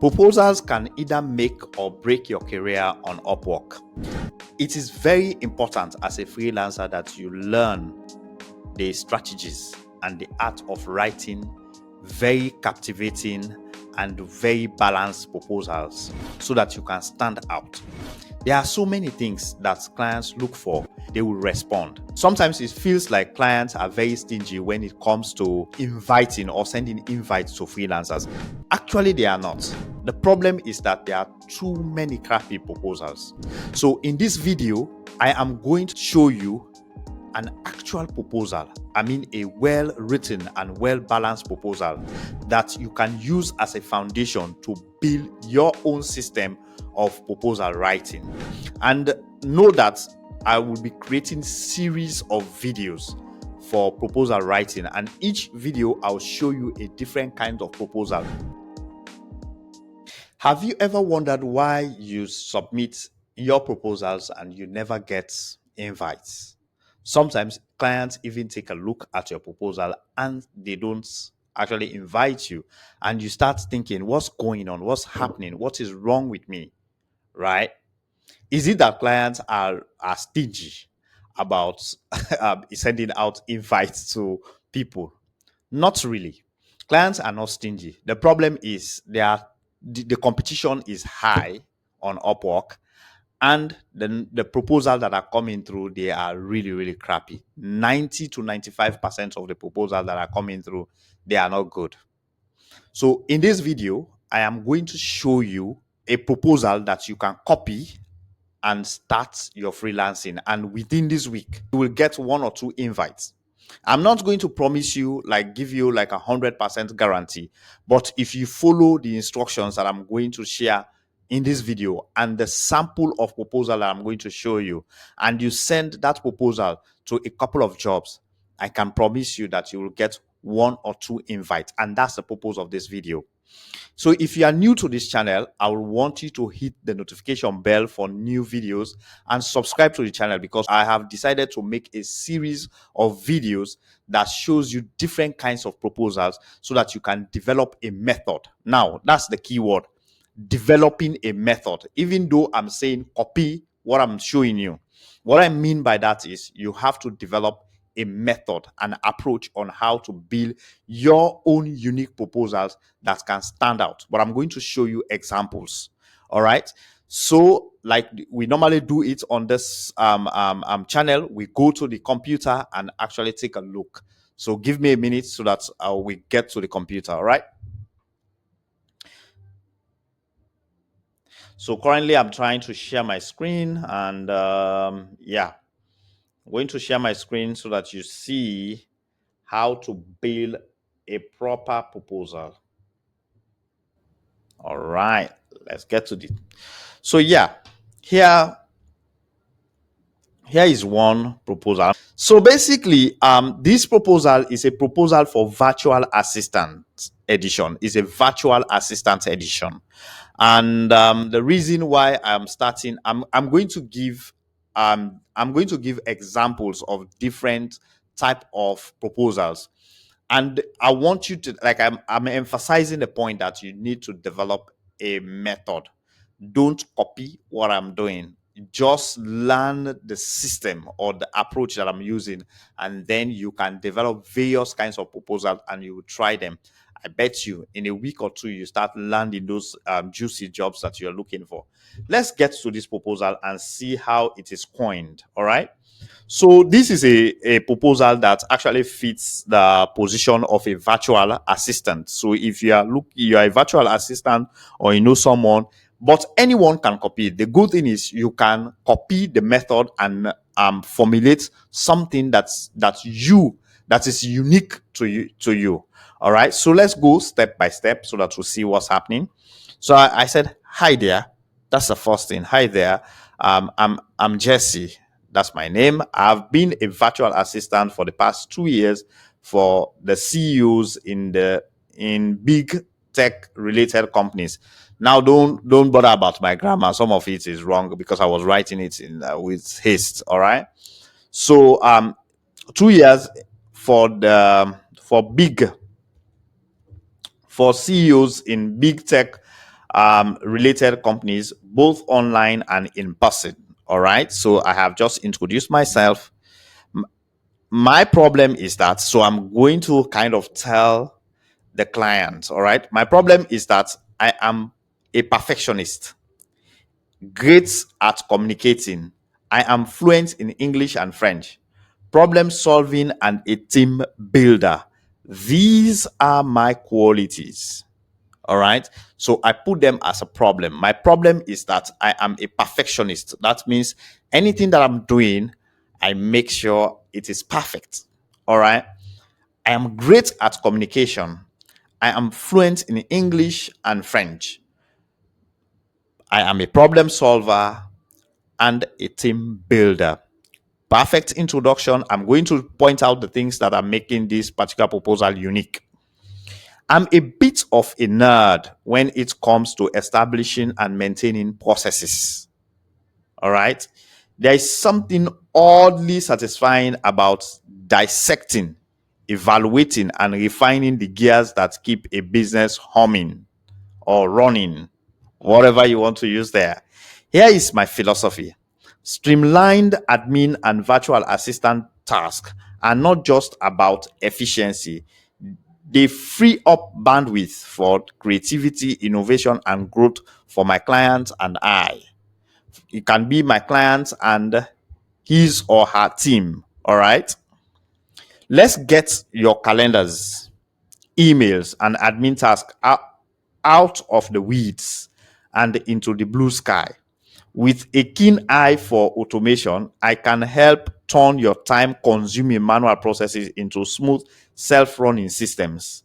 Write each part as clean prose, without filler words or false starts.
Proposals can either make or break your career on Upwork. It is very important as a freelancer that you learn the strategies and the art of writing very captivating and very balanced proposals so that you can stand out. There are so many things that clients look for, they will respond. Sometimes it feels like clients are very stingy when it comes to inviting or sending invites to freelancers. Actually, they are not. The problem is that there are too many crappy proposals. So in this video, I am going to show you an actual proposal. I mean a well-written and well-balanced proposal that you can use as a foundation to build your own system of proposal writing. And know that I will be creating series of videos for proposal writing, and each video I'll show you a different kind of proposal. Have you ever wondered why you submit your proposals and you never get invites? Sometimes clients even take a look at your proposal and they don't actually invite you, and you start thinking, what's going on? What's happening? What is wrong with me? Right? Is it that clients are stingy about sending out invites to people? Not really. Clients are not stingy. The problem is the competition is high on Upwork, and the proposals that are coming through, they are really, really crappy. 90 to 95% of the proposals that are coming through, they are not good. So in this video, I am going to show you a proposal that you can copy and start your freelancing. And within this week, you will get 1 or 2 invites. I'm not going to promise you, give you like 100% guarantee, but if you follow the instructions that I'm going to share in this video and the sample of proposal that I'm going to show you, and you send that proposal to a couple of jobs, I can promise you that you will get 1 or 2 invites. And that's the purpose of this video. So if you are new to this channel, I will want you to hit the notification bell for new videos and subscribe to the channel, because I have decided to make a series of videos that shows you different kinds of proposals so that you can develop a method. Now, that's the key word, developing a method. Even though I'm saying copy what I'm showing you, what I mean by that is you have to develop a method, an approach on how to build your own unique proposals that can stand out. But I'm going to show you examples. All right. So like we normally do it on this channel, we go to the computer and actually take a look. So give me a minute so that we get to the computer. All right. So currently I'm trying to share my screen, and yeah, I'm going to share my screen so that you see how to build a proper proposal. All right, let's get to it. So yeah, here is one proposal. So basically, this proposal is a proposal for virtual assistant edition. It's a virtual assistant edition. And the reason why I'm starting, I'm going to give examples of different type of proposals. And I want you to, I'm emphasizing the point that you need to develop a method. Don't copy what I'm doing. Just learn the system or the approach that I'm using, and then you can develop various kinds of proposals and you will try them. I bet you in a week or 2, you start landing those juicy jobs that you're looking for. Let's get to this proposal and see how it is coined. All right. So this is a proposal that actually fits the position of a virtual assistant. So if you are a virtual assistant, or you know someone, but anyone can copy it. The good thing is you can copy the method and formulate something that is unique to you. All right. So let's go step by step so that we'll see what's happening. So I said, hi there. That's the first thing. Hi there. I'm Jesse. That's my name. I've been a virtual assistant for the past 2 years for the CEOs in big tech related companies. Now, don't bother about my grammar. Some of it is wrong because I was writing it with haste. All right. So 2 years for CEOs in big tech related companies, both online and in person. All right. So I have just introduced myself. My problem is that, so I'm going to kind of tell the client, all right, my problem is that I am a perfectionist, great at communicating. I am fluent in English and French, problem solving, and a team builder. These are my qualities. All right. So I put them as a problem. My problem is that I am a perfectionist. That means anything that I'm doing, I make sure it is perfect. All right. I am great at communication. I am fluent in English and French. I am a problem solver and a team builder. Perfect introduction. I'm going to point out the things that are making this particular proposal unique. I'm a bit of a nerd when it comes to establishing and maintaining processes. All right. There is something oddly satisfying about dissecting, evaluating, and refining the gears that keep a business humming or running, whatever you want to use there. Here is my philosophy: streamlined admin and virtual assistant tasks are not just about efficiency, they free up bandwidth for creativity, innovation, and growth for my clients and I. It can be my clients and his or her team. All right. Let's get your calendars, emails, and admin tasks out of the weeds and into the blue sky. With a keen eye for automation, I can help turn your time consuming manual processes into smooth, self running systems.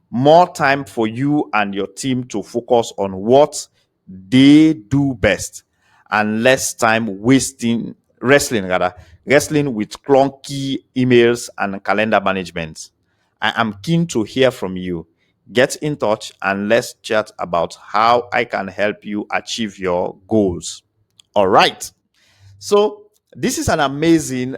More time for you and your team to focus on what they do best, and less time wrestling with clunky emails and calendar management. I am keen to hear from you. Get in touch and let's chat about how I can help you achieve your goals. All right. So this is an amazing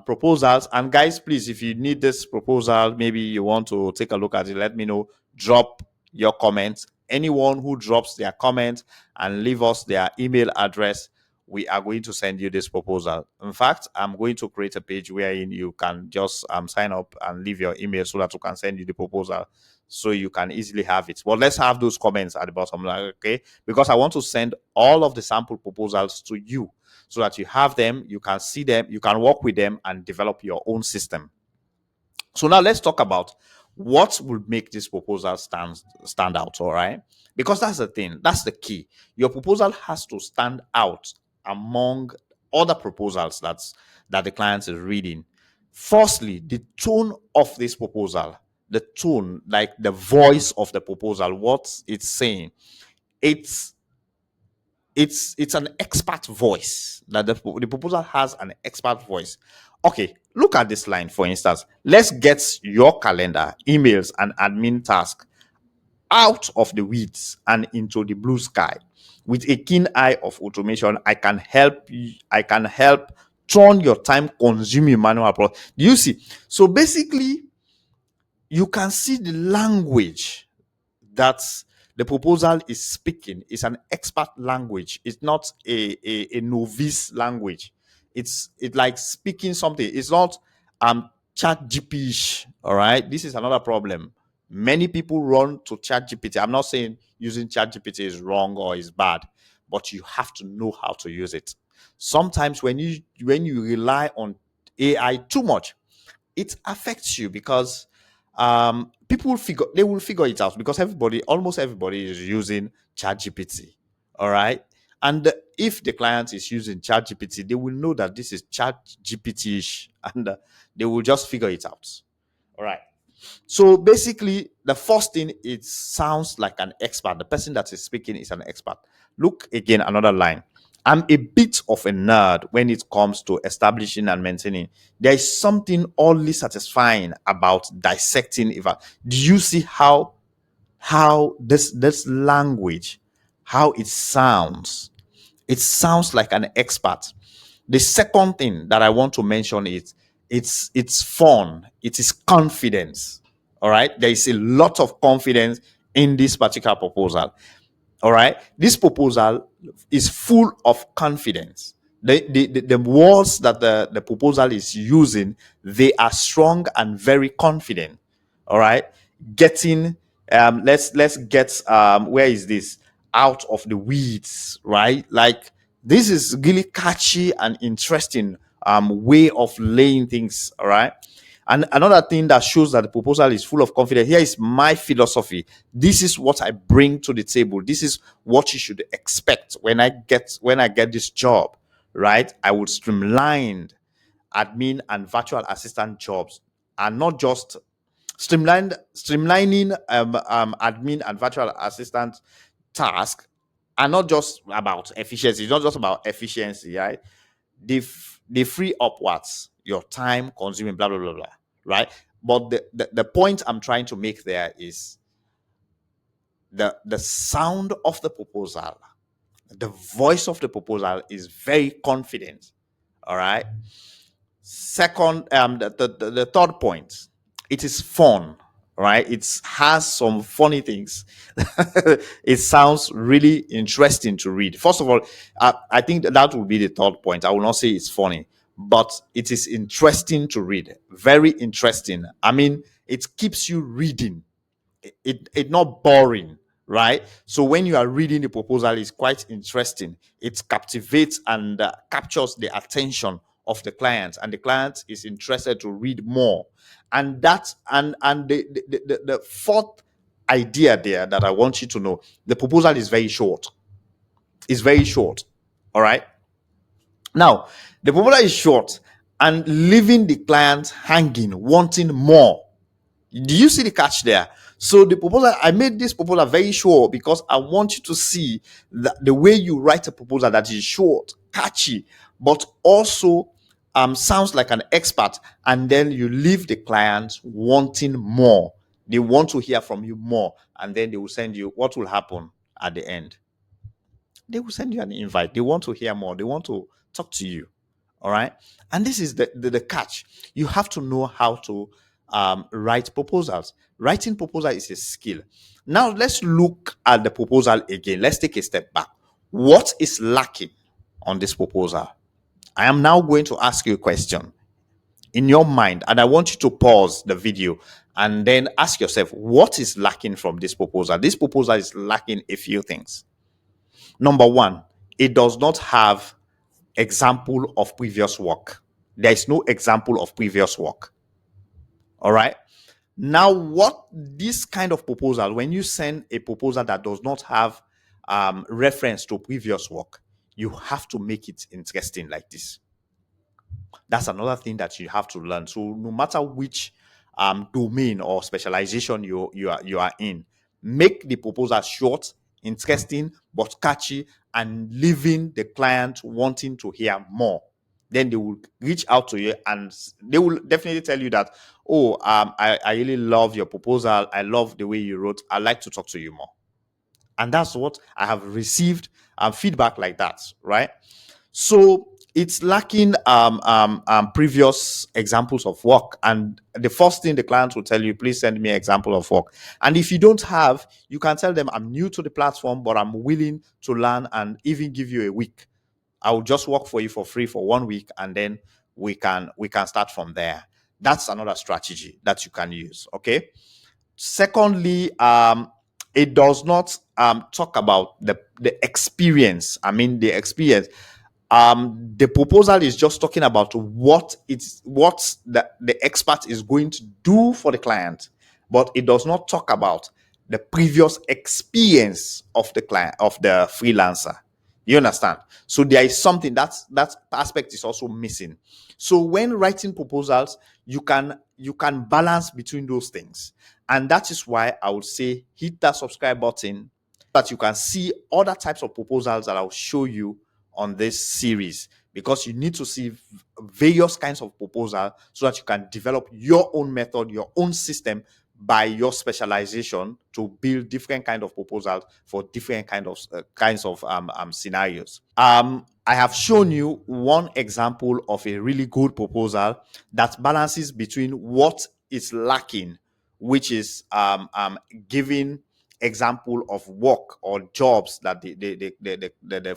proposals. And guys, please, if you need this proposal, maybe you want to take a look at it, let me know. Drop your comments. Anyone who drops their comment and leave us their email address, we are going to send you this proposal. In fact, I'm going to create a page wherein you can just sign up and leave your email so that we can send you the proposal so you can easily have it. But let's have those comments at the bottom, like, okay? Because I want to send all of the sample proposals to you so that you have them, you can see them, you can work with them and develop your own system. So now let's talk about what will make this proposal stand out, all right? Because that's the thing, that's the key. Your proposal has to stand out among other proposals that the client is reading. Firstly, the tone of this proposal, the tone, like the voice of the proposal, what it's saying. It's it's an expert voice, that the proposal has an expert voice. Okay, look at this line, for instance. Let's get your calendar, emails, and admin task out of the weeds and into the blue sky. With a keen eye of automation, I can help turn your time consuming manual process. Do you see? So basically, you can see the language that the proposal is speaking is an expert language. It's not a novice language. It's like speaking something. It's not chat gp. All right. This is another problem. Many people run to chat gpt. I'm not saying using chat gpt is wrong or is bad, but you have to know how to use it. Sometimes when you rely on AI too much, it affects you because people will figure it out, because almost everybody is using ChatGPT. All right. And if the client is using ChatGPT, they will know that this is ChatGPT-ish, and they will just figure it out. All right. So basically, the first thing, it sounds like an expert. The person that is speaking is an expert. Look again, another line. I'm a bit of a nerd when it comes to establishing and maintaining. There is something oddly satisfying about dissecting. Do you see how this language, how it sounds? It sounds like an expert. The second thing that I want to mention is it's fun. It is confidence. All right. There is a lot of confidence in this particular proposal. All right. This proposal is full of confidence. The words that the proposal is using, they are strong and very confident. All right. Getting let's get where is this? Out of the weeds, right? Like, this is really catchy and interesting way of laying things, all right? And another thing that shows that the proposal is full of confidence, here is my philosophy. This is what I bring to the table. This is what you should expect when I get this job, right? I would streamline admin and virtual assistant jobs, and not just streamlining admin and virtual assistant task, and not just about efficiency. It's not just about efficiency, right? They free up what's your time consuming, blah blah blah blah, right? But the point I'm trying to make there is the sound of the proposal, the voice of the proposal is very confident. All right. Second, the third point, it is fun, right? It has some funny things. It sounds really interesting to read. First of all, I think that would be the third point. I will not say it's funny, but it is interesting to read. Very interesting. I mean, it keeps you reading. It not boring, right? So when you are reading the proposal, it's quite interesting. It captivates and captures the attention of the client, and the client is interested to read more. And that's and the fourth idea there that I want you to know, the proposal is very short. It's very short. All right. Now, the proposal is short and leaving the client hanging, wanting more. Do you see the catch there? So the proposal, I made this proposal very short because I want you to see that the way you write a proposal that is short, catchy, but also sounds like an expert, and then you leave the client wanting more. They want to hear from you more, and then they will send you. What will happen at the end? They will send you an invite. They want to hear more. They want to talk to you. All right. And this is the catch. You have to know how to write proposals. Writing proposal is a skill. Now let's look at the proposal again. Let's take a step back. What is lacking on this proposal? I am now going to ask you a question in your mind, and I want you to pause the video and then ask yourself, what is lacking from this proposal? This proposal is lacking a few things. Number one, it does not have example of previous work. There is no example of previous work. All right. Now, what this kind of proposal, when you send a proposal that does not have reference to previous work, you have to make it interesting like this. That's another thing that you have to learn. So no matter which domain or specialization you are in, make the proposal short, interesting, but catchy, and leaving the client wanting to hear more. Then they will reach out to you and they will definitely tell you that, oh, I really love your proposal. I love the way you wrote. I'd like to talk to you more. And that's what I have received feedback like that, right? So it's lacking previous examples of work. And the first thing the client will tell you, please send me an example of work. And if you don't have, you can tell them, I'm new to the platform, but I'm willing to learn and even give you a week. I will just work for you for free for 1 week, and then we can start from there. That's another strategy that you can use. Okay. Secondly, it does not talk about the experience. I mean, the experience. The proposal is just talking about what the expert is going to do for the client, but it does not talk about the previous experience of the client, of the freelancer. You understand? So there is something that aspect is also missing. So when writing proposals, you can balance between those things. And that is why I would say hit that subscribe button that you can see other types of proposals that I'll show you on this series, because you need to see various kinds of proposal so that you can develop your own method, your own system by your specialization to build different kind of proposals for different kinds of scenarios. I have shown you one example of a really good proposal that balances between what is lacking, which is giving example of work or jobs that the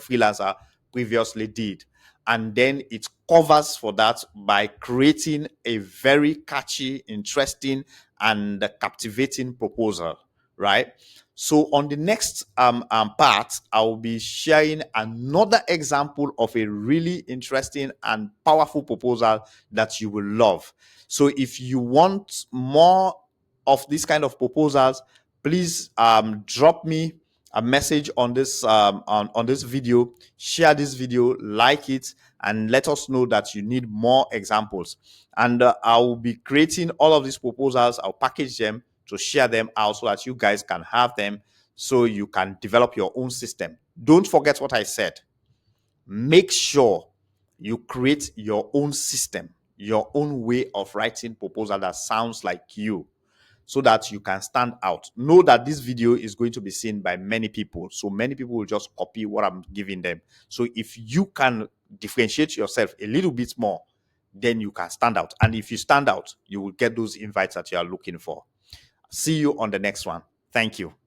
freelancer previously did. And then it covers for that by creating a very catchy, interesting, and captivating proposal, right? So on the next part, I'll be sharing another example of a really interesting and powerful proposal that you will love. So if you want more of these kind of proposals, please drop me a message on this on this video, share this video, like it, and let us know that you need more examples. And I will be creating all of these proposals. I'll package them to share them out so that you guys can have them, so you can develop your own system. Don't forget what I said. Make sure you create your own system, your own way of writing proposal that sounds like you, so that you can stand out. Know that this video is going to be seen by many people, so many people will just copy what I'm giving them. So if you can differentiate yourself a little bit more, then you can stand out. And if you stand out, you will get those invites that you are looking for. See you on the next one. Thank you.